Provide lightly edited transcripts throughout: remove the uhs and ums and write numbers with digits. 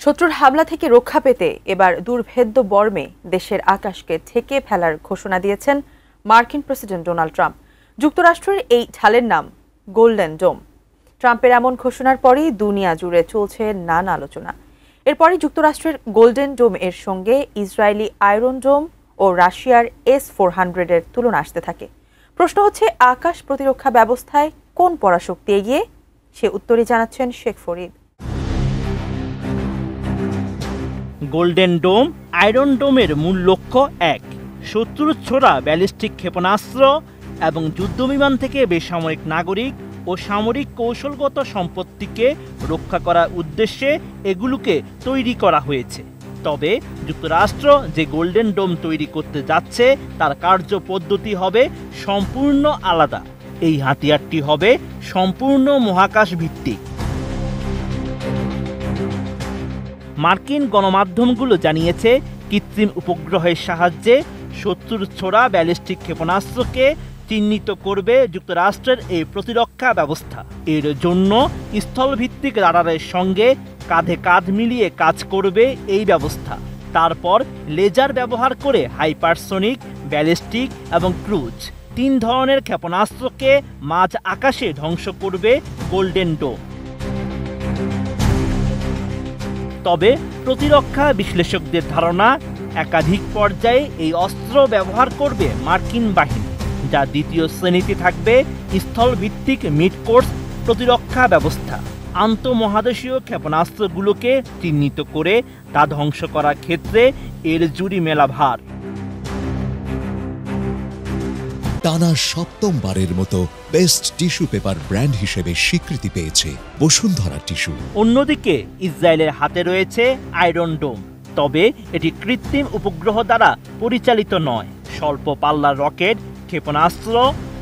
শত্রুর হামলা থেকে রক্ষা পেতে এবার দুর্ভেদ্য বর্মে দেশের আকাশকে ঢেকে ফেলার ঘোষণা দিয়েছেন মার্কিন প্রেসিডেন্ট ডোনাল্ড ট্রাম্প। যুক্তরাষ্ট্রের এই ঢালের নাম গোল্ডেন ডোম। ট্রাম্পের এমন ঘোষণার পরই দুনিয়া জুড়ে চলছে নানা আলোচনা। এরপরই যুক্তরাষ্ট্রের গোল্ডেন ডোম এর সঙ্গে ইসরায়েলি আয়রন ডোম ও রাশিয়ার S-400 এর তুলনা আসতে থাকে। প্রশ্ন হচ্ছে, আকাশ প্রতিরক্ষা ব্যবস্থায় কোন পরাশক্তি এগিয়ে? সে উত্তরই জানাচ্ছেন Sheikh Farid. Golden dome iron ডোমের মূল লক্ষ্য এক, শত্রুর ছোড়া ব্যালিস্টিক ক্ষেপণাস্ত্র এবং যুদ্ধবিমান থেকে বেসামরিক নাগরিক ও সামরিক কৌশলগত সম্পত্তিকে রক্ষা করার উদ্দেশ্যে এগুলোকে তৈরি করা হয়েছে। তবে যুক্তরাষ্ট্র যে গোল্ডেন ডোম তৈরি করতে যাচ্ছে তার কার্য পদ্ধতি হবে সম্পূর্ণ আলাদা। এই হাতিয়ারটি হবে সম্পূর্ণ মহাকাশ ভিত্তিক। মার্কিন গণমাধ্যমগুলো জানিয়েছে, কৃত্রিম উপগ্রহের সাহায্যে শত্রুর ছোড়া ব্যালিস্টিক ক্ষেপণাস্ত্রকে চিহ্নিত করবে যুক্তরাষ্ট্রের এই প্রতিরক্ষা ব্যবস্থা। এর জন্য স্থলভিত্তিক রাডারের সঙ্গে কাঁধে কাঁধ মিলিয়ে কাজ করবে এই ব্যবস্থা। তারপর লেজার ব্যবহার করে হাইপারসোনিক, ব্যালিস্টিক এবং ক্রুজ তিন ধরনের ক্ষেপণাস্ত্রকে মাঝ আকাশে ধ্বংস করবে গোল্ডেন ডোম। তবে প্রতিরক্ষা বিশ্লেষকদের ধারণা, একাধিক পর্যায়ে এই অস্ত্র ব্যবহার করবে মার্কিন বাহিনী, যা দ্বিতীয় শ্রেণীতে থাকবে স্থলভিত্তিক মিড কোর্স প্রতিরক্ষা ব্যবস্থা। আন্তঃমহাদেশীয় ক্ষেপণাস্ত্রগুলোকে চিহ্নিত করে তা ধ্বংস করার ক্ষেত্রে এর জুড়ি মেলা ভার। টানা সপ্তমবারের মতো বেস্ট টিস্যু পেপার ব্র্যান্ড হিসেবে স্বীকৃতি পেয়েছে বসুন্ধরা টিস্যু। অন্যদিকে ইসরায়েলের হাতে রয়েছে আয়রন ডোম। তবে এটি কৃত্রিম উপগ্রহ দ্বারা পরিচালিত নয়। স্বল্প পাল্লার রকেট, ক্ষেপণাস্ত্র,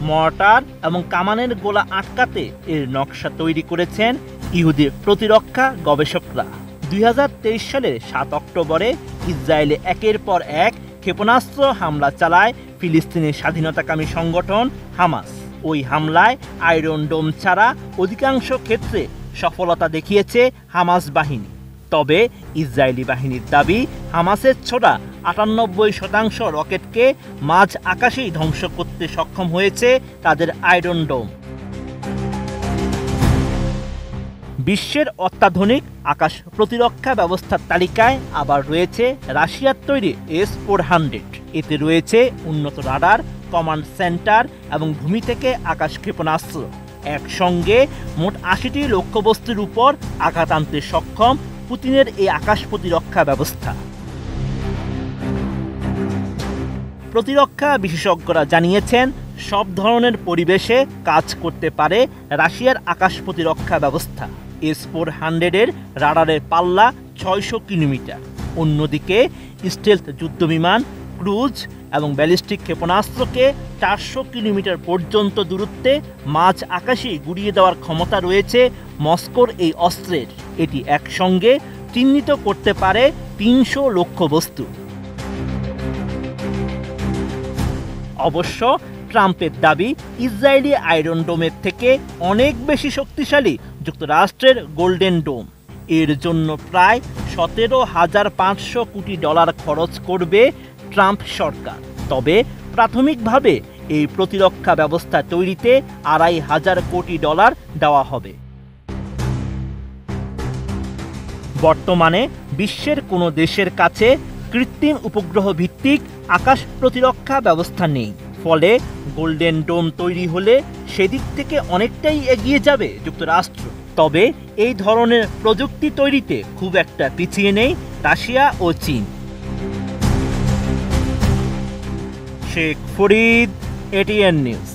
মর্টার এবং কামানের গোলা আটকাতে এর নকশা তৈরি করেছেন ইহুদি প্রতিরক্ষা গবেষকরা। 2023 সালের 7 অক্টোবরে ইসরায়েলে একের পর এক ক্ষেপণাস্ত্র হামলা চালায় ফিলিস্তিনের স্বাধীনতাকামী সংগঠন হামাস। ওই হামলায় আয়রন ডোম ছাড়া অধিকাংশ ক্ষেত্রে সফলতা দেখিয়েছে হামাস বাহিনী। তবে ইসরায়েলি বাহিনীর দাবি, হামাসের ছোড়া 98% রকেটকে মাঝ আকাশেই ধ্বংস করতে সক্ষম হয়েছে তাদের আয়রন ডোম। বিশ্বের অত্যাধুনিক আকাশ প্রতিরক্ষা ব্যবস্থার তালিকায় আবার রয়েছে রাশিয়ার তৈরি S-400। এতে রয়েছে উন্নত রাডার, কমান্ড সেন্টার এবং ভূমি থেকে আকাশ ক্ষেপণাস্ত্র। একসঙ্গে মোট 80টি লক্ষ্যবস্তুর উপর আঘাত আনতে সক্ষম পুতিনের এই আকাশ প্রতিরক্ষা ব্যবস্থা। প্রতিরক্ষা বিশেষজ্ঞরা জানিয়েছেন, সব ধরনের পরিবেশে কাজ করতে পারে রাশিয়ার আকাশ প্রতিরক্ষা ব্যবস্থা। S-400 এর রাডারের পাল্লা 600 কিলোমিটার। অন্যদিকে স্টেলথ যুদ্ধবিমান, ক্রুজ এবং ব্যালিস্টিক ক্ষেপণাস্ত্রকে 400 কিলোমিটার পর্যন্ত দূরত্বে মাঝ আকাশে গুড়িয়ে দেওয়ার ক্ষমতা রয়েছে মস্কোর এই অস্ত্রের। এটি একসঙ্গে চিহ্নিত করতে পারে 300 লক্ষ্যবস্তু। অবশ্য ট্রাম্পের দাবি, ইসরায়েলি আয়রন ডোমের থেকে অনেক বেশি শক্তিশালী যুক্তরাষ্ট্রের গোল্ডেন ডোম। এর জন্য প্রায় $17,500 কোটি খরচ করবে ট্রাম্প সরকার। তবে প্রাথমিকভাবে এই প্রতিরক্ষা ব্যবস্থা তৈরিতে $2,500 কোটি দেওয়া হবে। বর্তমানে বিশ্বের কোনো দেশের কাছে কৃত্রিম উপগ্রহ ভিত্তিক আকাশ প্রতিরক্ষা ব্যবস্থা নেই। ফলে গোল্ডেন ডোম তৈরি হলে সেদিক থেকে অনেকটাই এগিয়ে যাবে যুক্তরাষ্ট্র। তবে এই ধরনের প্রযুক্তি তৈরিতে খুব একটা পিছিয়ে নেই রাশিয়া ও চীন। Sheikh Farid, ATN news.